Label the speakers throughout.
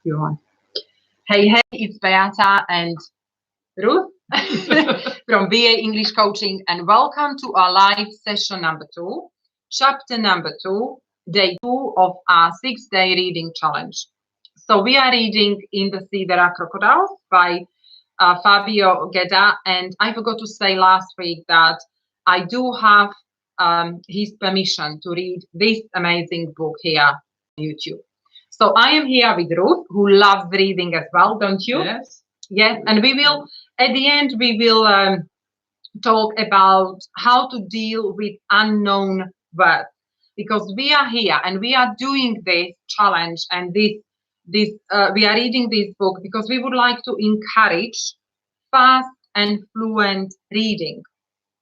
Speaker 1: You want? Hey, it's Beata and Ruth from VA English Coaching, and welcome to our live session number 2, chapter number 2, day 2 of our 6-day reading challenge. So we are reading In the Sea There Are Crocodiles by Fabio Geda, and I forgot to say last week that I do have his permission to read this amazing book here on YouTube. So I am here with Ruth, who loves reading as well, don't you?
Speaker 2: Yes.
Speaker 1: Yes, and we will, at the end, we will talk about how to deal with unknown words, because we are here and we are doing this challenge and we are reading this book because we would like to encourage fast and fluent reading.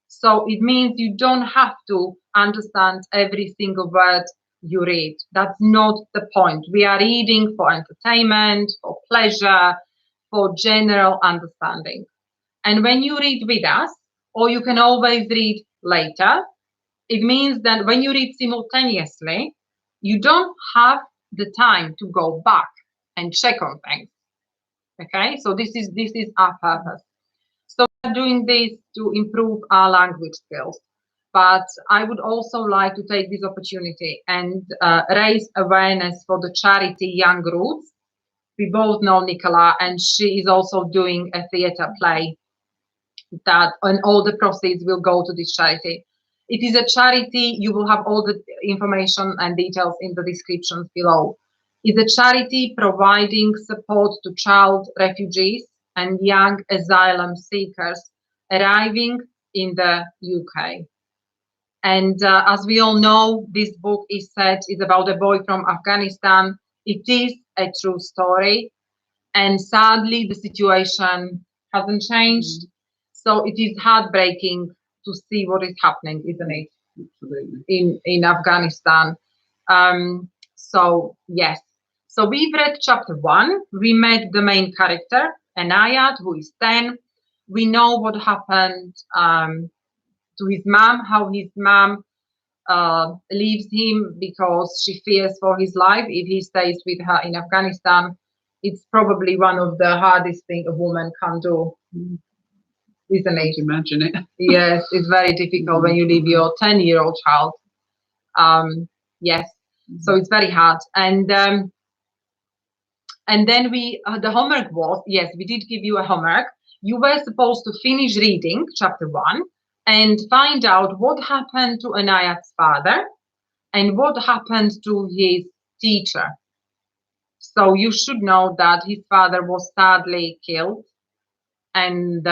Speaker 1: So it means you don't have to understand every single word you read. That's not the point. We are reading for entertainment, for pleasure, for general understanding. And when you read with us, or you can always read later, it means that when you read simultaneously, you don't have the time to go back and check on things. Okay, so this is our purpose. So we're doing this to improve our language skills. But I would also like to take this opportunity and raise awareness for the charity Young Roots. We both know Nicola, and she is also doing a theatre play and all the proceeds will go to this charity. It is a charity. You will have all the information and details in the descriptions below. It's a charity providing support to child refugees and young asylum seekers arriving in the UK. And as we all know, this book is about a boy from Afghanistan. It is a true story. And sadly, the situation hasn't changed. So it is heartbreaking to see what is happening, isn't it? Absolutely. In Afghanistan. So, yes. So we've read chapter 1. We met the main character, Enaiat, who is 10. We know what happened to his mom, how his mom leaves him because she fears for his life if he stays with her in Afghanistan. It's probably one of the hardest things a woman can do, isn't it?
Speaker 2: Imagine it.
Speaker 1: Yes, it's very difficult when you leave your 10-year-old child. Yes, so it's very hard. And then the homework was, yes, we did give you a homework. You were supposed to finish reading chapter 1 and find out what happened to Enaiat's father and what happened to his teacher. So you should know that his father was sadly killed, and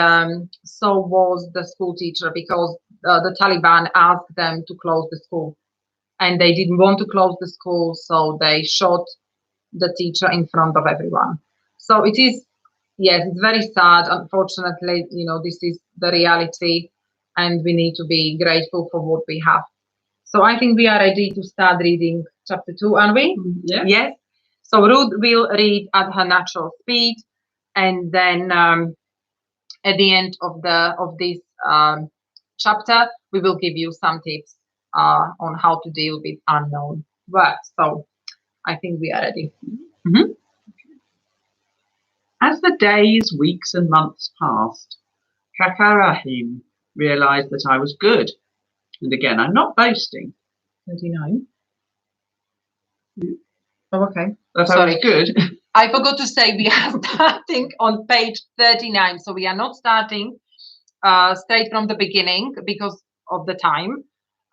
Speaker 1: so was the school teacher, because the Taliban asked them to close the school, and they didn't want to close the school, so they shot the teacher in front of everyone. So it is, yes, it's very sad. Unfortunately, this is the reality, and we need to be grateful for what we have. So I think we are ready to start reading chapter 2, aren't we?
Speaker 2: Yeah.
Speaker 1: Yes. So Ruth will read at her natural speed, and then at the end of this chapter, we will give you some tips on how to deal with unknown words. So I think we are ready. Mm-hmm.
Speaker 2: As the days, weeks, and months passed, Kakarahim realized that I was good. And again, I'm not boasting.
Speaker 1: 39. Oh, okay.
Speaker 2: That
Speaker 1: Sorry.
Speaker 2: I was good.
Speaker 1: I forgot to say we are starting on page 39. So we are not starting straight from the beginning because of the time.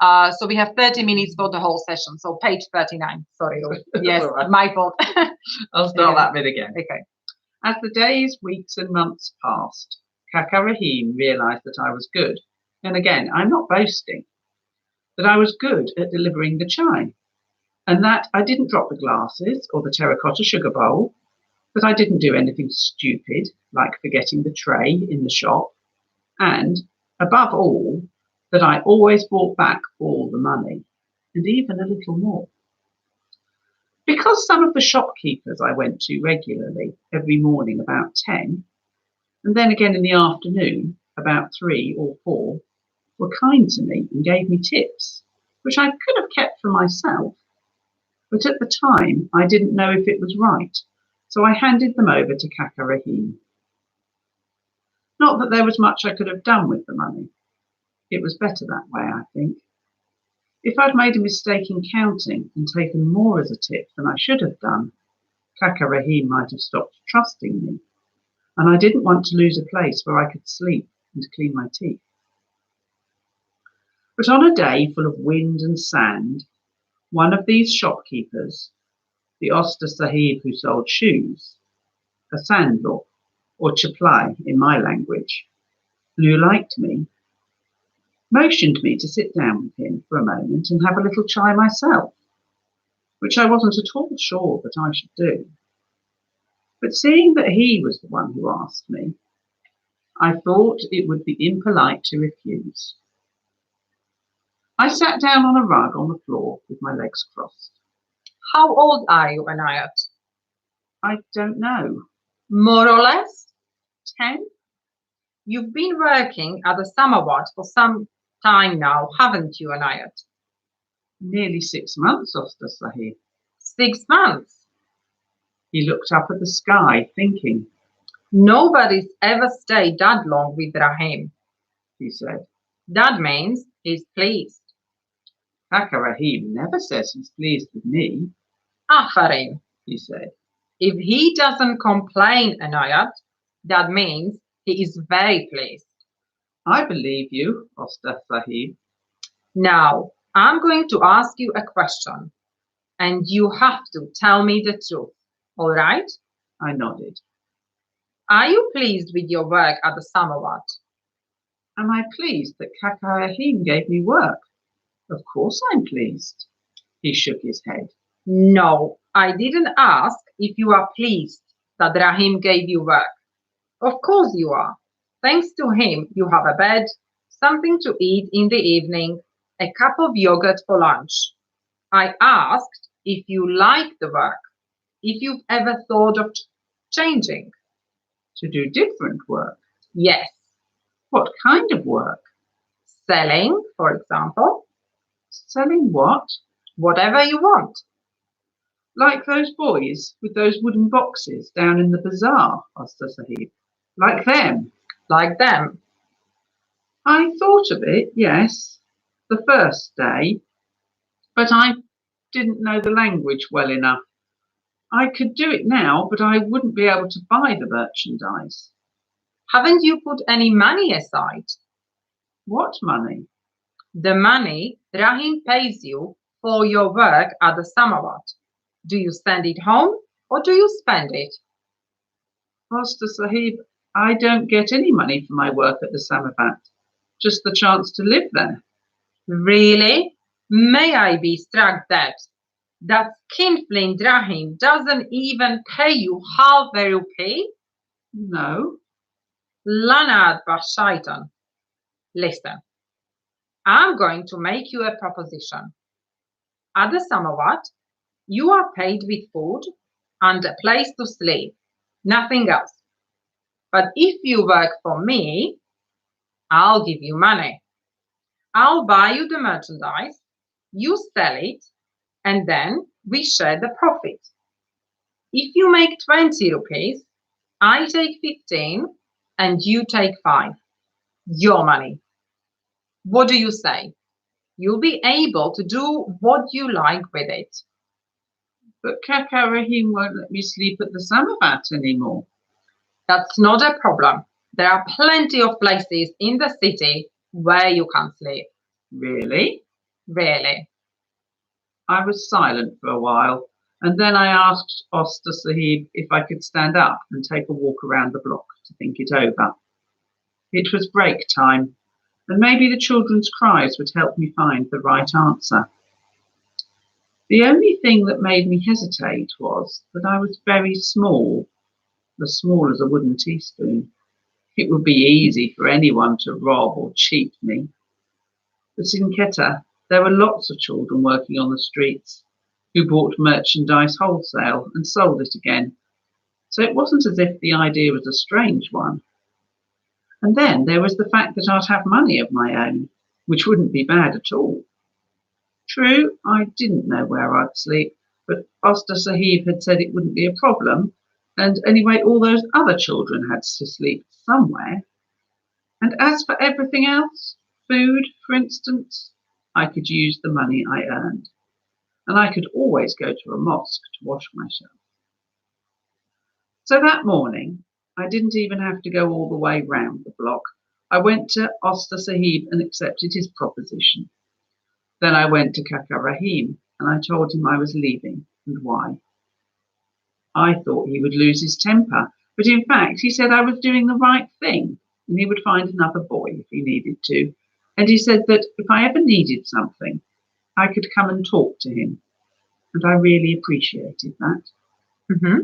Speaker 1: So we have 30 minutes for the whole session. So page 39. Sorry. Yes, right. My fault.
Speaker 2: I'll start that bit again.
Speaker 1: Okay.
Speaker 2: As the days, weeks, and months passed, Kakarahim realized that I was good. And again, I'm not boasting. That I was good at delivering the chai. And that I didn't drop the glasses or the terracotta sugar bowl. That I didn't do anything stupid, like forgetting the tray in the shop. And, above all, that I always brought back all the money, and even a little more. Because some of the shopkeepers I went to regularly every morning about 10, and then again in the afternoon about 3 or 4, were kind to me and gave me tips, which I could have kept for myself. But at the time, I didn't know if it was right, so I handed them over to Kaka Rahim. Not that there was much I could have done with the money. It was better that way, I think. If I'd made a mistake in counting and taken more as a tip than I should have done, Kaka Rahim might have stopped trusting me, and I didn't want to lose a place where I could sleep and clean my teeth. But on a day full of wind and sand, one of these shopkeepers, the Oster Sahib who sold shoes, a sandal, or chaplai in my language, who liked me, motioned me to sit down with him for a moment and have a little chai myself, which I wasn't at all sure that I should do. But seeing that he was the one who asked me, I thought it would be impolite to refuse. I sat down on a rug on the floor with my legs crossed.
Speaker 1: How old are you, Enaiat?
Speaker 2: I don't know.
Speaker 1: More or less? 10? You've been working at the Samawat for some time now, haven't you, Enaiat?
Speaker 2: Nearly 6 months, Oster Sahib.
Speaker 1: 6 months?
Speaker 2: He looked up at the sky, thinking.
Speaker 1: Nobody's ever stayed that long with Rahim,
Speaker 2: He said.
Speaker 1: That means he's pleased.
Speaker 2: Kaka Rahim never says he's pleased with me,
Speaker 1: Afarin,
Speaker 2: he said.
Speaker 1: If he doesn't complain, Enaiat, that means he is very pleased.
Speaker 2: I believe you, Oster Sahib.
Speaker 1: Now, I'm going to ask you a question, and you have to tell me the truth, all right?
Speaker 2: I nodded.
Speaker 1: Are you pleased with your work at the Samawat?
Speaker 2: Am I pleased that Kaka Rahim gave me work? Of course I'm pleased. He shook his head.
Speaker 1: No, I didn't ask if you are pleased that Rahim gave you work. Of course you are. Thanks to him, you have a bed, something to eat in the evening, a cup of yogurt for lunch. I asked if you like the work, if you've ever thought of changing.
Speaker 2: To do different work?
Speaker 1: Yes.
Speaker 2: What kind of work?
Speaker 1: Selling, for example.
Speaker 2: Selling what?
Speaker 1: Whatever you want.
Speaker 2: Like those boys with those wooden boxes down in the bazaar, Oster Sahib. Like them?
Speaker 1: Like them.
Speaker 2: I thought of it, yes, the first day, but I didn't know the language well enough. I could do it now, but I wouldn't be able to buy the merchandise.
Speaker 1: Haven't you put any money aside?
Speaker 2: What money?
Speaker 1: The money Rahim pays you for your work at the Samawat. Do you send it home or do you spend it?
Speaker 2: Oster Sahib, I don't get any money for my work at the Samawat, just the chance to live there.
Speaker 1: Really? May I be struck that skinflint Rahim doesn't even pay you half a rupee?
Speaker 2: No.
Speaker 1: Lanad Bashaitan. Listen, I'm going to make you a proposition. At the Samawat, you are paid with food and a place to sleep, nothing else. But if you work for me, I'll give you money. I'll buy you the merchandise, you sell it, and then we share the profit. If you make 20 rupees, I take 15 and you take 5. Your money. What do you say? You'll be able to do what you like with it.
Speaker 2: But Kaka Rahim won't let me sleep at the Samawat anymore.
Speaker 1: That's not a problem. There are plenty of places in the city where you can sleep.
Speaker 2: Really?
Speaker 1: Really.
Speaker 2: I was silent for a while, and then I asked Oster Sahib if I could stand up and take a walk around the block to think it over. It was break time, and maybe the children's cries would help me find the right answer. The only thing that made me hesitate was that I was very small, as small as a wooden teaspoon. It would be easy for anyone to rob or cheat me. But in Quetta, there were lots of children working on the streets who bought merchandise wholesale and sold it again, so it wasn't as if the idea was a strange one. And then there was the fact that I'd have money of my own, which wouldn't be bad at all. True, I didn't know where I'd sleep, but Oster Sahib had said it wouldn't be a problem, And anyway, all those other children had to sleep somewhere. And as for everything else, food, for instance, I could use the money I earned. And I could always go to a mosque to wash myself. So that morning, I didn't even have to go all the way round the block. I went to Osta Sahib and accepted his proposition. Then I went to Kaka Rahim and I told him I was leaving and why. I thought he would lose his temper, but in fact he said I was doing the right thing and he would find another boy if he needed to. And he said that if I ever needed something, I could come and talk to him. And I really appreciated that.
Speaker 1: Mm-hmm.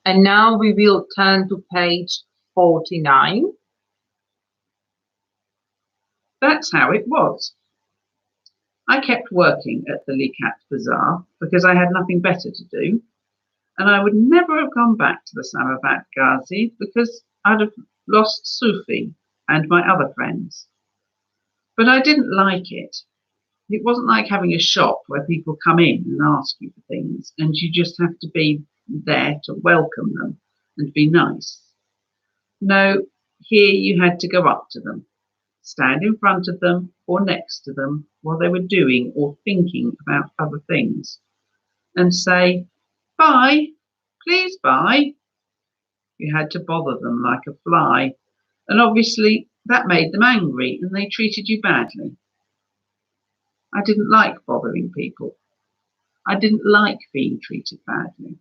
Speaker 1: And now we will turn to page 49.
Speaker 2: That's how it was. I kept working at the Likat Bazaar because I had nothing better to do, and I would never have gone back to the Samavat Ghazi because I'd have lost Sufi and my other friends. But I didn't like it. It wasn't like having a shop where people come in and ask you for things and you just have to be there to welcome them and be nice. No, here you had to go up to them, stand in front of them or next to them while they were doing or thinking about other things and say, "Buy, please buy." You had to bother them like a fly, and obviously that made them angry and they treated you badly. I didn't like bothering people. I didn't like being treated badly.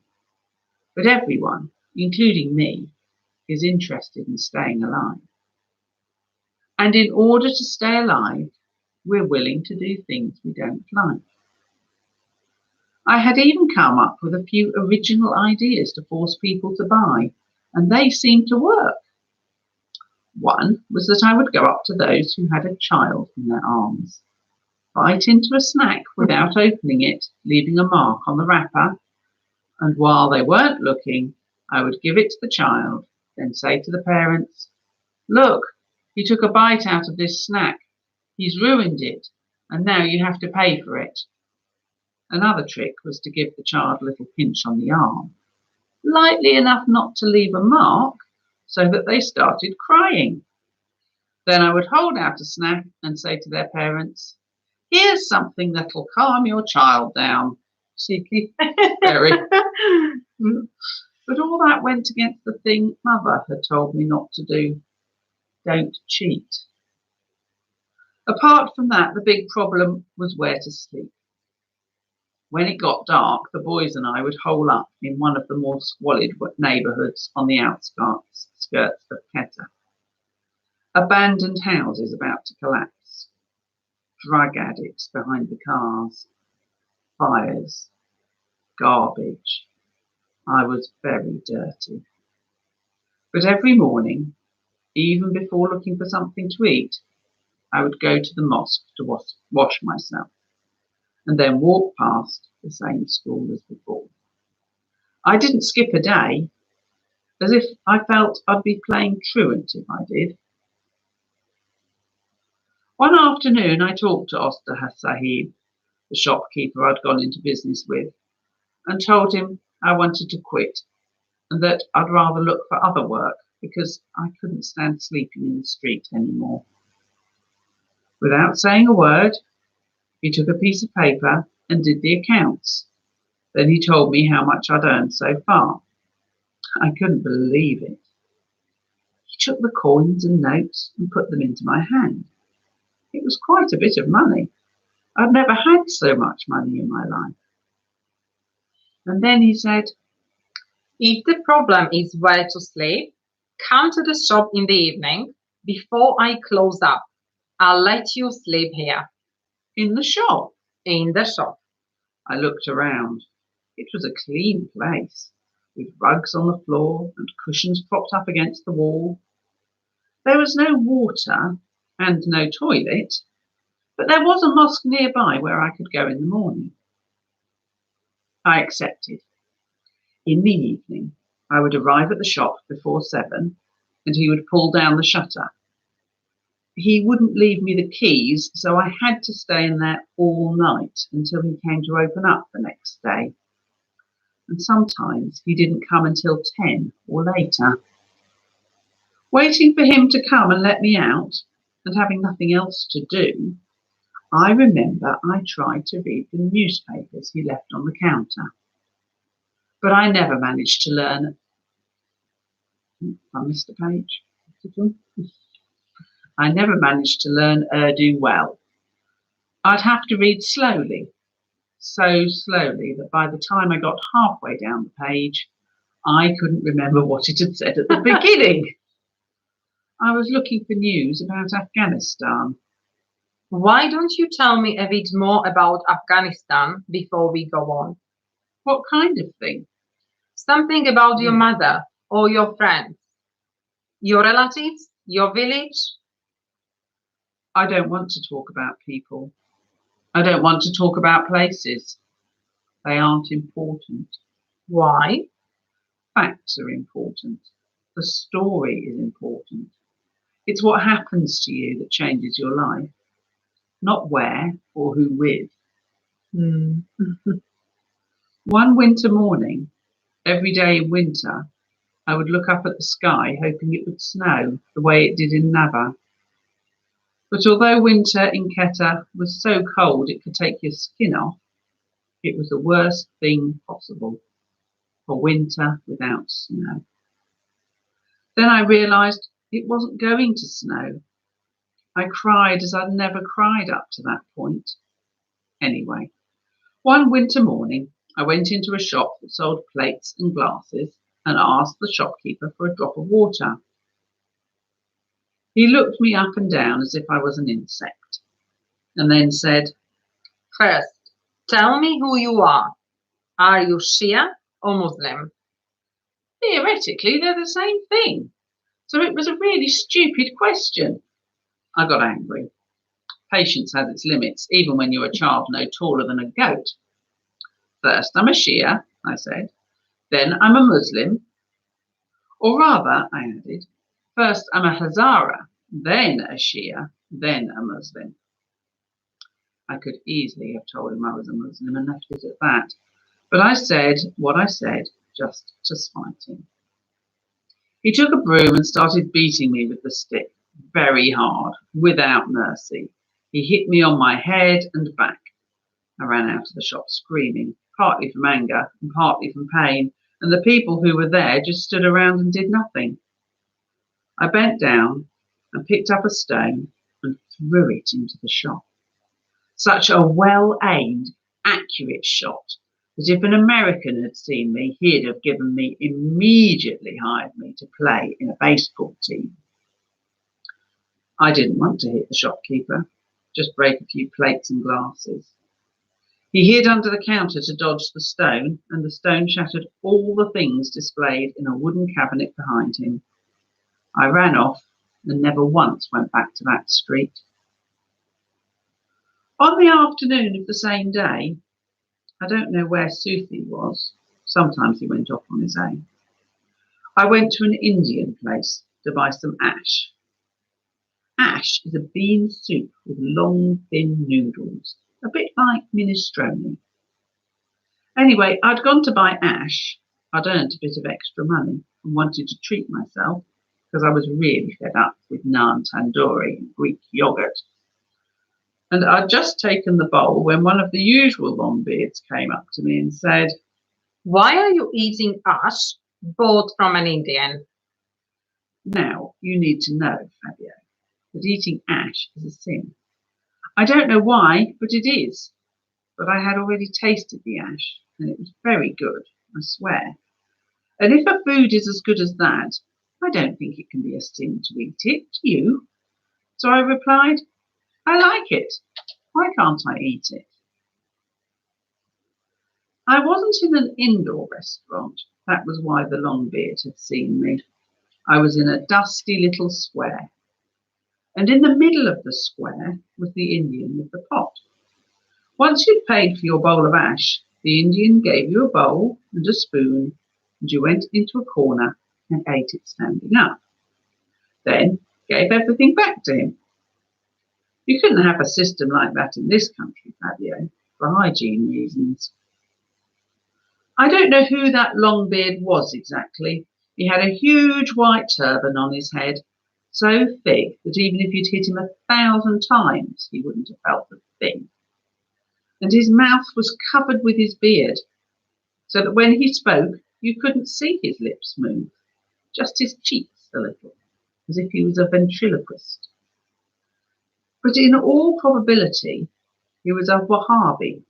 Speaker 2: But everyone, including me, is interested in staying alive. And in order to stay alive, we're willing to do things we don't like. I had even come up with a few original ideas to force people to buy, and they seemed to work. One was that I would go up to those who had a child in their arms, bite into a snack without opening it, leaving a mark on the wrapper, and while they weren't looking, I would give it to the child, then say to the parents, "Look, he took a bite out of this snack. He's ruined it, and now you have to pay for it." Another trick was to give the child a little pinch on the arm, lightly enough not to leave a mark, so that they started crying. Then I would hold out a snack and say to their parents, "Here's something that'll calm your child down." Cheeky, very. But all that went against the thing Mother had told me not to do. Don't cheat. Apart from that, the big problem was where to sleep. When it got dark, the boys and I would hole up in one of the more squalid neighbourhoods on the outskirts of Quetta. Abandoned houses about to collapse, drug addicts behind the cars, fires, garbage. I was very dirty. But every morning, even before looking for something to eat, I would go to the mosque to wash myself, and then walk past the same school as before. I didn't skip a day, as if I felt I'd be playing truant if I did. One afternoon I talked to Osta Sahib, the shopkeeper I'd gone into business with, and told him I wanted to quit and that I'd rather look for other work because I couldn't stand sleeping in the street anymore. Without saying a word, he took a piece of paper and did the accounts. Then he told me how much I'd earned so far. I couldn't believe it. He took the coins and notes and put them into my hand. It was quite a bit of money. I'd never had so much money in my life. And then he said,
Speaker 1: "If the problem is where to sleep, come to the shop in the evening before I close up. I'll let you sleep here."
Speaker 2: "In the shop?"
Speaker 1: "In the shop."
Speaker 2: I looked around. It was a clean place, with rugs on the floor and cushions propped up against the wall. There was no water and no toilet, but there was a mosque nearby where I could go in the morning. I accepted. In the evening, I would arrive at the shop before 7, and he would pull down the shutter. He wouldn't leave me the keys, so I had to stay in there all night until he came to open up the next day. and sometimes he didn't come until 10 or later. Waiting for him to come and let me out, and having nothing else to do, I remember I tried to read the newspapers he left on the counter. But I never managed to learn. I missed a page. I never managed to learn Urdu well. I'd have to read slowly, so slowly that by the time I got halfway down the page, I couldn't remember what it had said at the beginning. I was looking for news about Afghanistan.
Speaker 1: Why don't you tell me a bit more about Afghanistan before we go on?
Speaker 2: What kind of thing?
Speaker 1: Something about your mother or your friends, your relatives, your village.
Speaker 2: I don't want to talk about people. I don't want to talk about places. They aren't important.
Speaker 1: Why?
Speaker 2: Facts are important. The story is important. It's what happens to you that changes your life, not where or who with. One winter morning, every day in winter, I would look up at the sky hoping it would snow the way it did in Nava. But although winter in Geda was so cold it could take your skin off, it was the worst thing possible for winter without snow. Then I realised it wasn't going to snow. I cried as I'd never cried up to that point. Anyway, one winter morning, I went into a shop that sold plates and glasses and asked the shopkeeper for a drop of water. He looked me up and down as if I was an insect, and then said,
Speaker 1: First, tell me who you are. Are you Shia or Muslim?
Speaker 2: Theoretically, they're the same thing. So it was a really stupid question. I got angry. Patience has its limits, even when you're a child no taller than a goat. First, I'm a Shia, I said. Then I'm a Muslim. Or rather, I added, first I'm a Hazara, then a Shia, then a Muslim. I could easily have told him I was a Muslim and left it at that. But I said what I said just to spite him. He took a broom and started beating me with the stick, very hard, without mercy. He hit me on my head and back. I ran out of the shop screaming, partly from anger and partly from pain, and the people who were there just stood around and did nothing. I bent down and picked up a stone and threw it into the shop. Such a well-aimed, accurate shot that if an American had seen me, he'd have immediately hired me to play in a baseball team. I didn't want to hit the shopkeeper, just break a few plates and glasses. He hid under the counter to dodge the stone, and the stone shattered all the things displayed in a wooden cabinet behind him. I ran off and never once went back to that street. On the afternoon of the same day, I don't know where Sufi was. Sometimes he went off on his own. I went to an Indian place to buy some ash. Ash is a bean soup with long, thin noodles, a bit like minestrone. Anyway, I'd gone to buy ash. I'd earned a bit of extra money and wanted to treat myself because I was really fed up with naan tandoori and Greek yogurt. And I'd just taken the bowl when one of the usual longbeards came up to me and said,
Speaker 1: Why are you eating ash bought from an Indian?
Speaker 2: Now, you need to know, Fabio, that eating ash is a sin. I don't know why, but it is. But I had already tasted the ash, and it was very good, I swear. And if a food is as good as that, I don't think it can be a sin to eat it, do you? So I replied, I like it. Why can't I eat it? I wasn't in an indoor restaurant. That was why the longbeard had seen me. I was in a dusty little square. And in the middle of the square was the Indian with the pot. Once you'd paid for your bowl of ash, the Indian gave you a bowl and a spoon, and you went into a corner and ate it standing up. Then gave everything back to him. You couldn't have a system like that in this country, Fabio, for hygiene reasons. I don't know who that Longbeard was exactly. He had a huge white turban on his head, so thick that even if you'd hit him 1,000 times, he wouldn't have felt the thing. And his mouth was covered with his beard, so that when he spoke, you couldn't see his lips move, just his cheeks a little, as if he was a ventriloquist. But in all probability, he was a Wahhabi,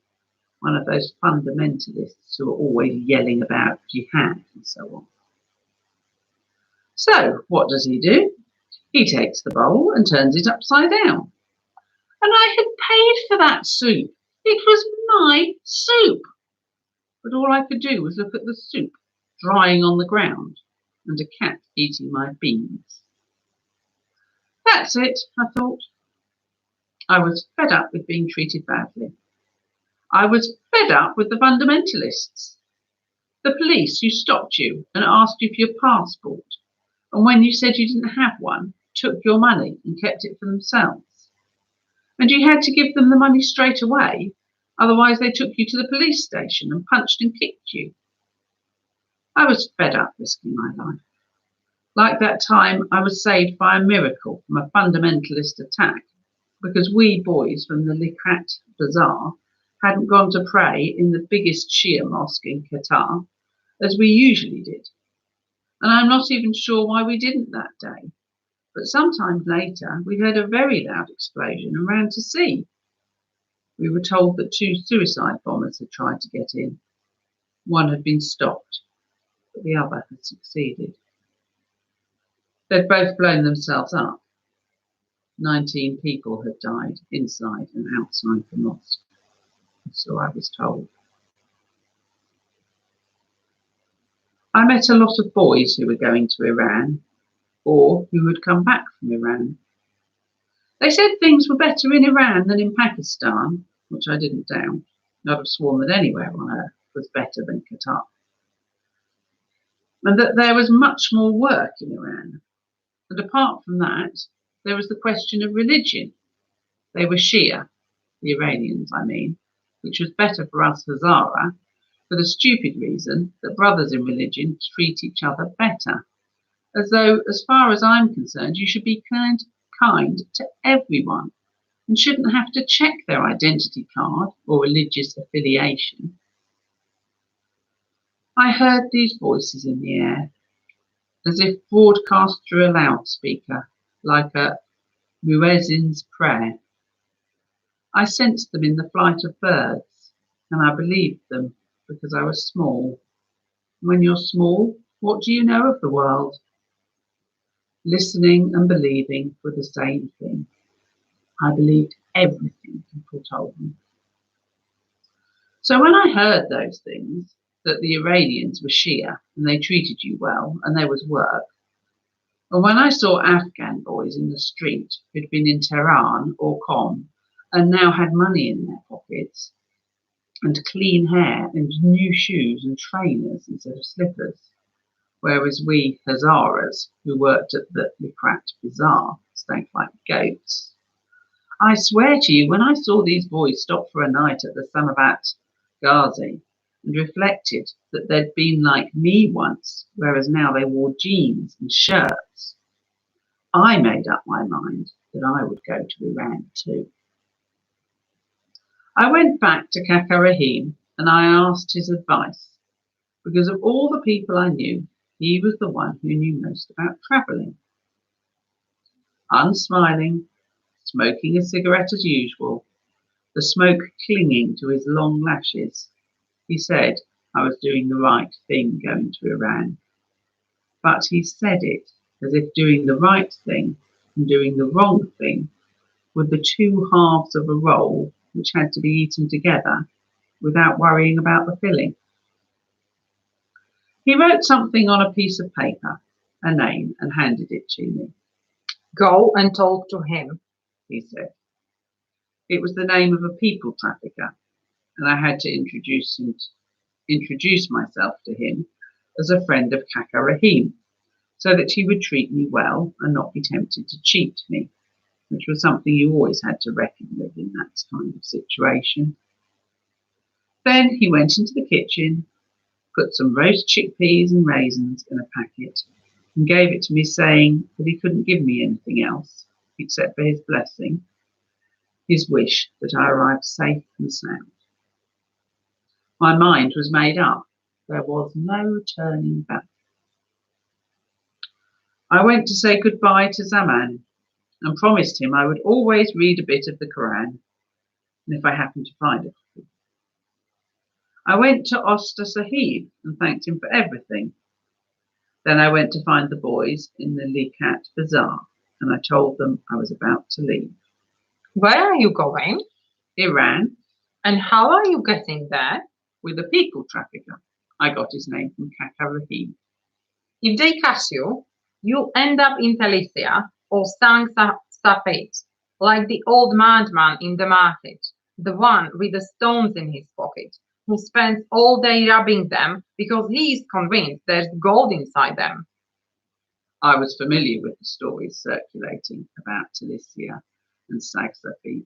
Speaker 2: one of those fundamentalists who are always yelling about jihad and so on. So what does he do? He takes the bowl and turns it upside down. And I had paid for that soup. It was my soup. But all I could do was look at the soup drying on the ground and a cat eating my beans. That's it, I thought. I was fed up with being treated badly. I was fed up with the fundamentalists. The police who stopped you and asked you for your passport, and when you said you didn't have one, took your money and kept it for themselves. And you had to give them the money straight away, otherwise they took you to the police station and punched and kicked you. I was fed up risking my life. Like that time I was saved by a miracle from a fundamentalist attack because we boys from the Likrat Bazaar hadn't gone to pray in the biggest Shia mosque in Qatar, as we usually did. And I'm not even sure why we didn't that day. But sometime later, we heard a very loud explosion and ran to see. We were told that 2 suicide bombers had tried to get in. One had been stopped, but the other had succeeded. They'd both blown themselves up. 19 people had died inside and outside the mosque. So I was told. I met a lot of boys who were going to Iran or who had come back from Iran. They said things were better in Iran than in Pakistan, which I didn't doubt. I'd have sworn that anywhere on earth was better than Qatar. And that there was much more work in Iran. And apart from that, there was the question of religion. They were Shia, the Iranians I mean, which was better for us Hazara, for the stupid reason that brothers in religion treat each other better. As though, as far as I'm concerned, you should be kind to everyone and shouldn't have to check their identity card or religious affiliation. I heard these voices in the air, as if broadcast through a loudspeaker, like a muezzin's prayer. I sensed them in the flight of birds, and I believed them because I was small. When you're small, what do you know of the world? Listening and believing were the same thing. I believed everything people told me. So when I heard those things, that the Iranians were Shia and they treated you well and there was work, and when I saw Afghan boys in the street who'd been in Tehran or Qom and now had money in their pockets and clean hair and new shoes and trainers instead of slippers, whereas we Hazaras who worked at the Likrat Bazaar stank like goats. I swear to you, when I saw these boys stop for a night at the Samavat Ghazi and reflected that they'd been like me once, whereas now they wore jeans and shirts, I made up my mind that I would go to Iran too. I went back to Kaka Rahim and I asked his advice, because of all the people I knew, he was the one who knew most about travelling. Unsmiling, smoking a cigarette as usual, the smoke clinging to his long lashes, he said I was doing the right thing going to Iran. But he said it as if doing the right thing and doing the wrong thing were the two halves of a roll which had to be eaten together without worrying about the filling. He wrote something on a piece of paper, a name, and handed it to me.
Speaker 1: Go and talk to him,
Speaker 2: he said. It was the name of a people trafficker, and I had to introduce myself to him as a friend of Kaka Rahim, so that he would treat me well and not be tempted to cheat me, which was something you always had to reckon with in that kind of situation. Then he went into the kitchen, put some roast chickpeas and raisins in a packet, and gave it to me, saying that he couldn't give me anything else except for his blessing, his wish that I arrived safe and sound. My mind was made up. There was no turning back. I went to say goodbye to Zaman and promised him I would always read a bit of the Quran, and if I happened to find it. I went to Osta Sahib and thanked him for everything. Then I went to find the boys in the Likat Bazaar, and I told them I was about to leave.
Speaker 1: Where are you going?
Speaker 2: Iran.
Speaker 1: And how are you getting there?
Speaker 2: With a people trafficker. I got his name from Kaka Rahim.
Speaker 1: If they catch you, you'll end up in Talicia or Sang Safed, like the old madman in the market, the one with the stones in his pocket, who spends all day rubbing them because he is convinced there's gold inside them.
Speaker 2: I was familiar with the stories circulating about Talicia and Sagsafid.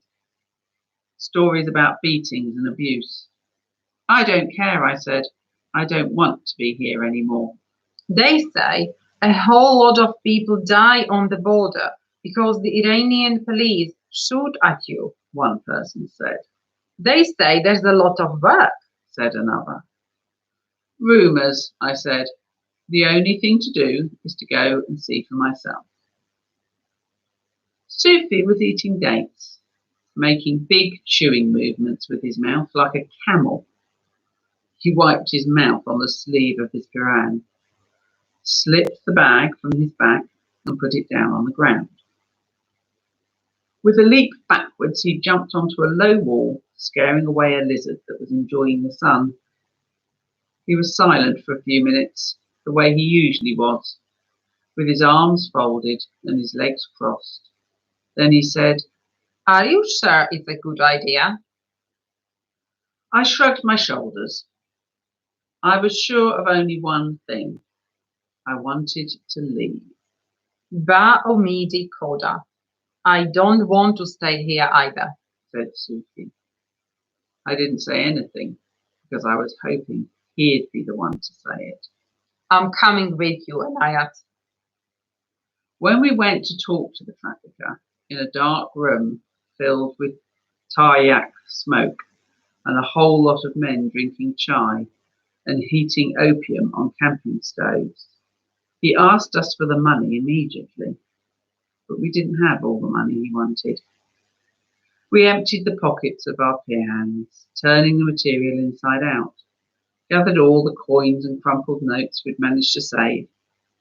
Speaker 2: Stories about beatings and abuse. I don't care, I said. I don't want to be here anymore.
Speaker 1: They say a whole lot of people die on the border because the Iranian police shoot at you,
Speaker 2: one person said.
Speaker 1: They say there's a lot of work,
Speaker 2: said another. Rumours, I said. The only thing to do is to go and see for myself. Sufi was eating dates, making big chewing movements with his mouth like a camel. He wiped his mouth on the sleeve of his Quran, slipped the bag from his back and put it down on the ground. With a leap backwards, he jumped onto a low wall, scaring away a lizard that was enjoying the sun. He was silent for a few minutes, the way he usually was, with his arms folded and his legs crossed. Then he said,
Speaker 1: "Are you sure it's a good idea?"
Speaker 2: I shrugged my shoulders. I was sure of only one thing. I wanted to leave.
Speaker 1: Ba Omidi Koda. I don't want to stay here either,
Speaker 2: said Sufi. I didn't say anything because I was hoping he'd be the one to say it.
Speaker 1: I'm coming with you, Enaiat.
Speaker 2: When we went to talk to the trafficker in a dark room filled with tar-yak smoke and a whole lot of men drinking chai and heating opium on camping stoves, he asked us for the money immediately, but we didn't have all the money he wanted. We emptied the pockets of our pehans, turning the material inside out, gathered all the coins and crumpled notes we'd managed to save,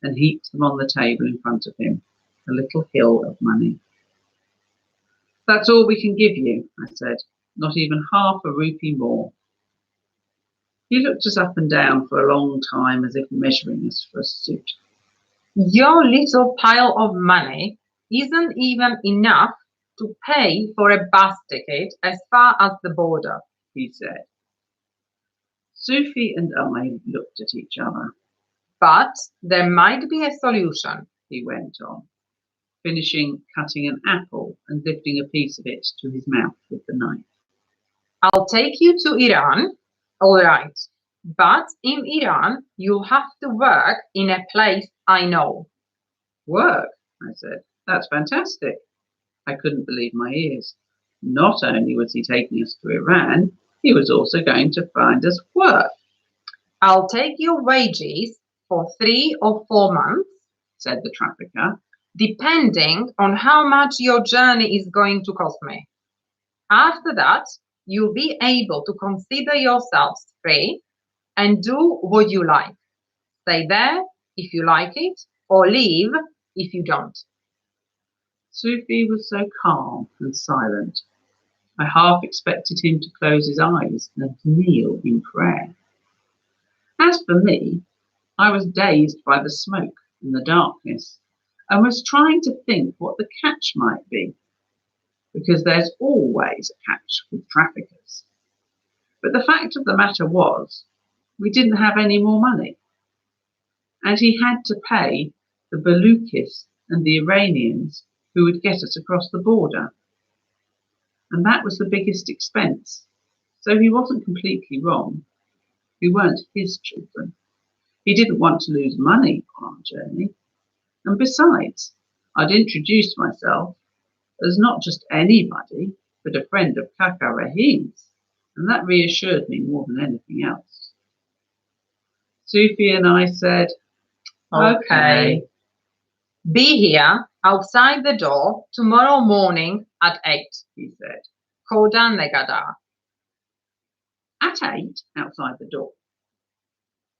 Speaker 2: and heaped them on the table in front of him, a little hill of money. That's all we can give you, I said, not even half a rupee more. He looked us up and down for a long time as if measuring us for a suit.
Speaker 1: Your little pile of money isn't even enough to pay for a bus ticket as far as the border,
Speaker 2: he said. Sufi and I looked at each other.
Speaker 1: But there might be a solution,
Speaker 2: he went on, finishing cutting an apple and lifting a piece of it to his mouth with the knife.
Speaker 1: I'll take you to Iran, all right, but in Iran you'll have to work in a place I know.
Speaker 2: Work, I said. That's fantastic. I couldn't believe my ears. Not only was he taking us to Iran, he was also going to find us work.
Speaker 1: I'll take your wages for 3 or 4 months,
Speaker 2: said the trafficker,
Speaker 1: depending on how much your journey is going to cost me. After that, you'll be able to consider yourselves free and do what you like. Stay there if you like it, or leave if you don't.
Speaker 2: Sufi was so calm and silent. I half expected him to close his eyes and kneel in prayer. As for me, I was dazed by the smoke and the darkness and was trying to think what the catch might be, because there's always a catch with traffickers. But the fact of the matter was, we didn't have any more money, and he had to pay the Baluchis and the Iranians who would get us across the border. And that was the biggest expense, so he wasn't completely wrong. who weren't his children. He didn't want to lose money on our journey. And besides, I'd introduced myself as not just anybody, but a friend of Kaka Rahim's, and that reassured me more than anything else. Sufi and I said, okay.
Speaker 1: Be here outside the door tomorrow morning at 8, he said. Kodan Negada.
Speaker 2: At 8, outside the door.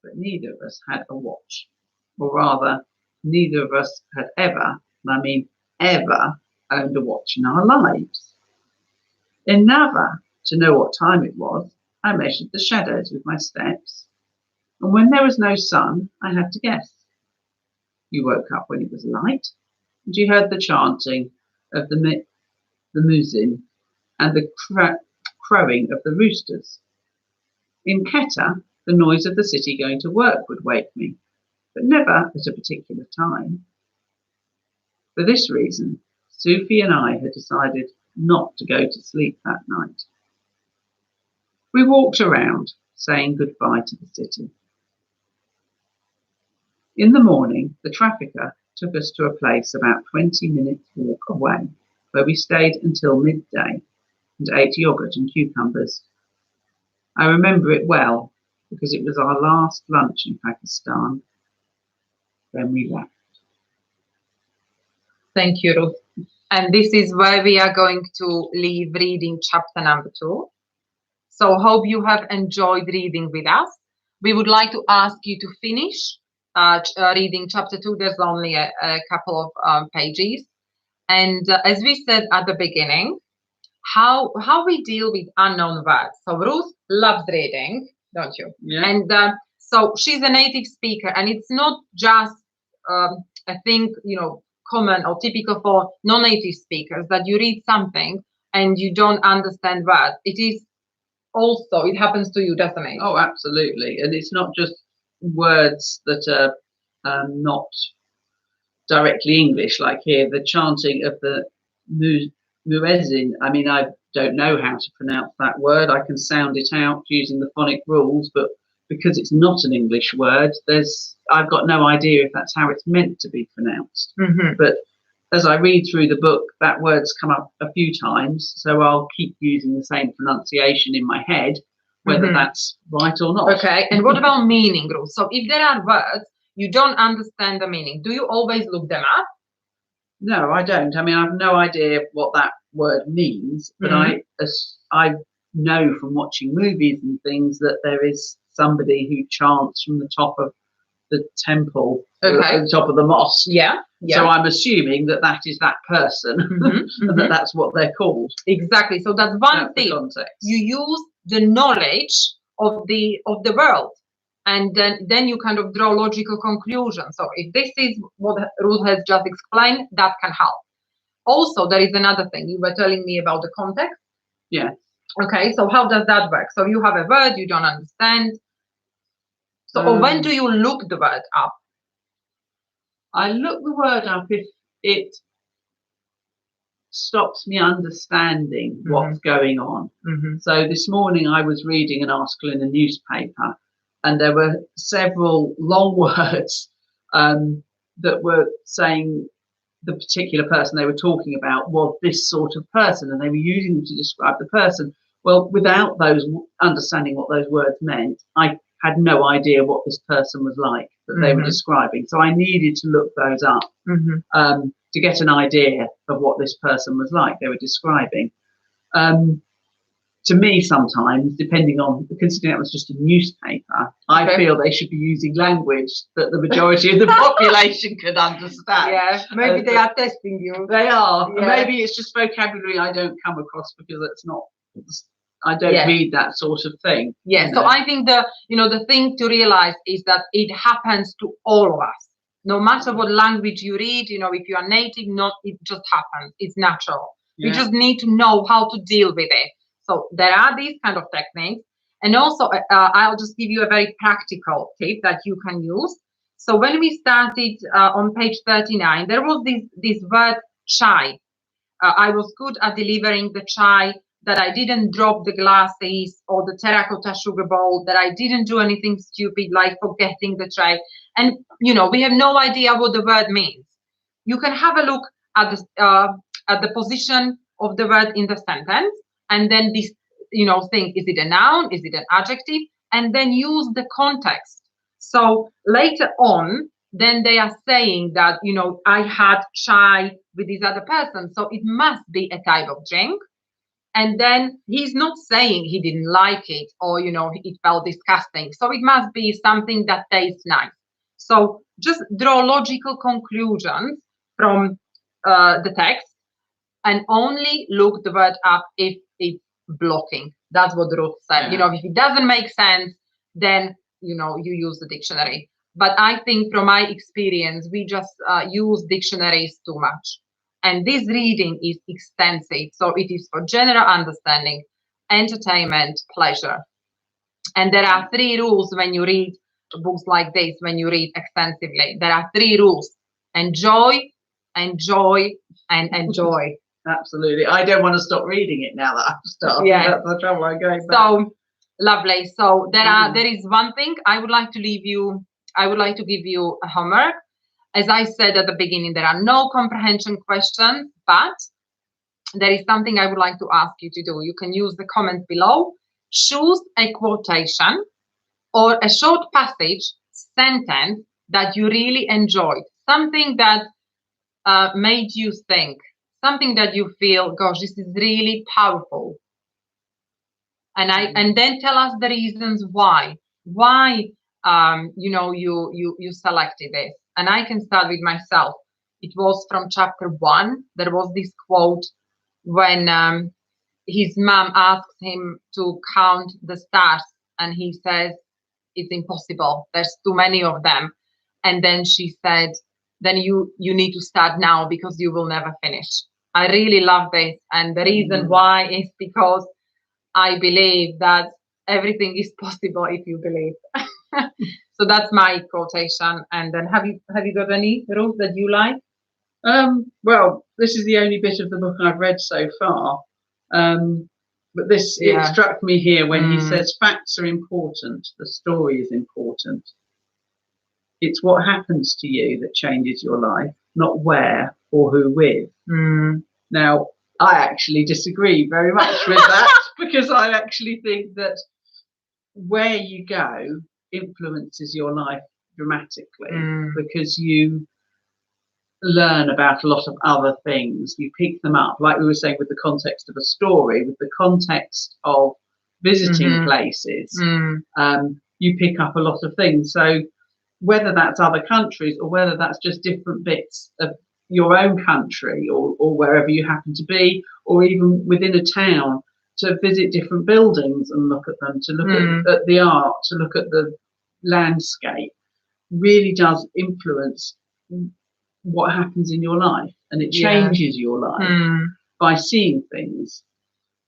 Speaker 2: But neither of us had a watch. Or rather, neither of us had ever, and I mean ever, owned a watch in our lives. In Nava, to know what time it was, I measured the shadows with my steps. And when there was no sun, I had to guess. You woke up when it was light, and you heard the chanting of the muezzin and the crowing of the roosters. In Quetta, the noise of the city going to work would wake me, but never at a particular time. For this reason, Sufi and I had decided not to go to sleep that night. We walked around, saying goodbye to the city. In the morning, the trafficker took us to a place about 20 minutes walk away, where we stayed until midday and ate yogurt and cucumbers. I remember it well because it was our last lunch in Pakistan. Then we left.
Speaker 1: Thank you, Ruth. And this is where we are going to leave reading chapter number 2. So hope you have enjoyed reading with us. We would like to ask you to finish reading chapter 2. There's only a couple of pages. And as we said at the beginning, how we deal with unknown words. So Ruth loves reading, don't you?
Speaker 2: Yeah.
Speaker 1: And so she's a native speaker, and it's not just a thing, common or typical for non-native speakers that you read something and you don't understand words. It happens to you, doesn't it?
Speaker 2: Oh, absolutely. And it's not just words that are not directly English, like here, the chanting of the muezzin. I mean, I don't know how to pronounce that word. I can sound it out using the phonic rules, but because it's not an English word, I've got no idea if that's how it's meant to be pronounced.
Speaker 1: Mm-hmm.
Speaker 2: But as I read through the book, that word's come up a few times, so I'll keep using the same pronunciation in my head, whether that's right or not.
Speaker 1: Okay, and what about meaning, Ruth? So if there are words you don't understand the meaning, do you always look them up?
Speaker 2: No, I don't. I mean, I have no idea what that word means, but I know from watching movies and things that there is somebody who chants from the top of the temple, at the top of the mosque.
Speaker 1: Yeah.
Speaker 2: So I'm assuming that is that person, and that's what they're called.
Speaker 1: Exactly. So that's one thing. You use the knowledge of the world, and then you kind of draw logical conclusions. So if this is what Ruth has just explained, that can help. Also, there is another thing. You were telling me about the context.
Speaker 2: Yeah.
Speaker 1: Okay. So how does that work? So you have a word you don't understand. So when do you look the word up?
Speaker 2: I look the word up if it stops me understanding what's going on. So this morning I was reading an article in a newspaper, and there were several long words that were saying the particular person they were talking about was this sort of person, and they were using them to describe the person. Well, without understanding what those words meant, I had no idea what this person was like that they were describing. So I needed to look those up to get an idea of what this person was like they were describing. To me, sometimes, depending on, considering that was just a newspaper, I feel they should be using language that the majority of the population could understand.
Speaker 1: Yeah, maybe they are testing you.
Speaker 2: They are.
Speaker 1: Yeah.
Speaker 2: Maybe it's just vocabulary I don't come across because I don't read that sort of thing.
Speaker 1: Yeah, so I think the thing to realize is that it happens to all of us. No matter what language you read, if you are native, it just happens. It's natural. We just need to know how to deal with it. So there are these kind of techniques. And also, I'll just give you a very practical tip that you can use. So when we started on page 39, there was this word chai. I was good at delivering the chai that I didn't drop the glasses or the terracotta sugar bowl, that I didn't do anything stupid like forgetting the tray. And, you know, we have no idea what the word means. You can have a look at the position of the word in the sentence, and then this, you know, think, is it a noun? Is it an adjective? And then use the context. So later on, then they are saying that, you know, I had chai with this other person, so it must be a type of drink. And then he's not saying he didn't like it or, you know, it felt disgusting. So it must be something that tastes nice. So just draw logical conclusions from the text, and only look the word up if it's blocking. That's what Ruth said.
Speaker 2: Yeah.
Speaker 1: You know, if it doesn't make sense, then, you know, you use the dictionary. But I think from my experience, we just use dictionaries too much. And this reading is extensive. So it is for general understanding, entertainment, pleasure. And there are 3 rules when you read books like this, when you read extensively. There are 3 rules: enjoy, enjoy, and enjoy.
Speaker 2: Absolutely. I don't want to stop reading it now that I've started.
Speaker 1: Yeah.
Speaker 2: That's the trouble. I'm going back.
Speaker 1: So lovely. So there is one thing I would like to leave you. I would like to give you a homework. As I said at the beginning, there are no comprehension questions, but there is something I would like to ask you to do. You can use the comments below. Choose a quotation or a short passage, sentence that you really enjoyed, something that made you think, something that you feel, gosh, this is really powerful. And then tell us the reasons why you know, you selected this. And I can start with myself. It was from chapter 1. There was this quote when his mom asked him to count the stars, and he says, it's impossible, there's too many of them. And then she said, then you need to start now, because you will never finish. I really love this, and the reason why is because I believe that everything is possible if you believe. So that's my quotation. And then have you got any, Ruth, that you like?
Speaker 2: Well, this is the only bit of the book I've read so far. But this, it struck me here when he says facts are important, the story is important. It's what happens to you that changes your life, not where or who with. Now, I actually disagree very much with that, because I actually think that where you go influences your life dramatically, because you learn about a lot of other things. You pick them up, like we were saying, with the context of a story, with the context of visiting places. You pick up a lot of things. So whether that's other countries or whether that's just different bits of your own country or wherever you happen to be, or even within a town, to visit different buildings and look at them, to look at the art, to look at the landscape, really does influence what happens in your life, and it changes your life by seeing things.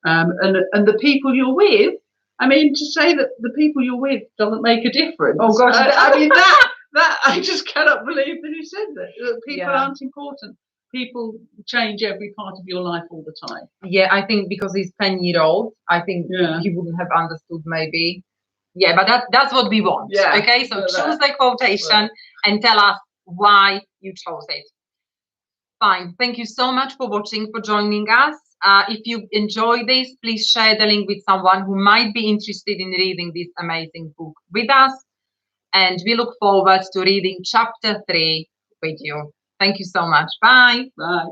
Speaker 2: And the people you're with, I mean, to say that the people you're with doesn't make a difference. Oh gosh, I mean that I just cannot believe that he said that. People aren't important. People change every part of your life all the time.
Speaker 1: Yeah, I think because he's 10-year-old, I think he wouldn't have understood maybe. Yeah, but that's what we want. Yeah. Okay, so choose the quotation and tell us why you chose it. Fine. Thank you so much for watching, for joining us. If you enjoy this, please share the link with someone who might be interested in reading this amazing book with us. And we look forward to reading chapter 3 with you. Thank you so much. Bye.
Speaker 2: Bye.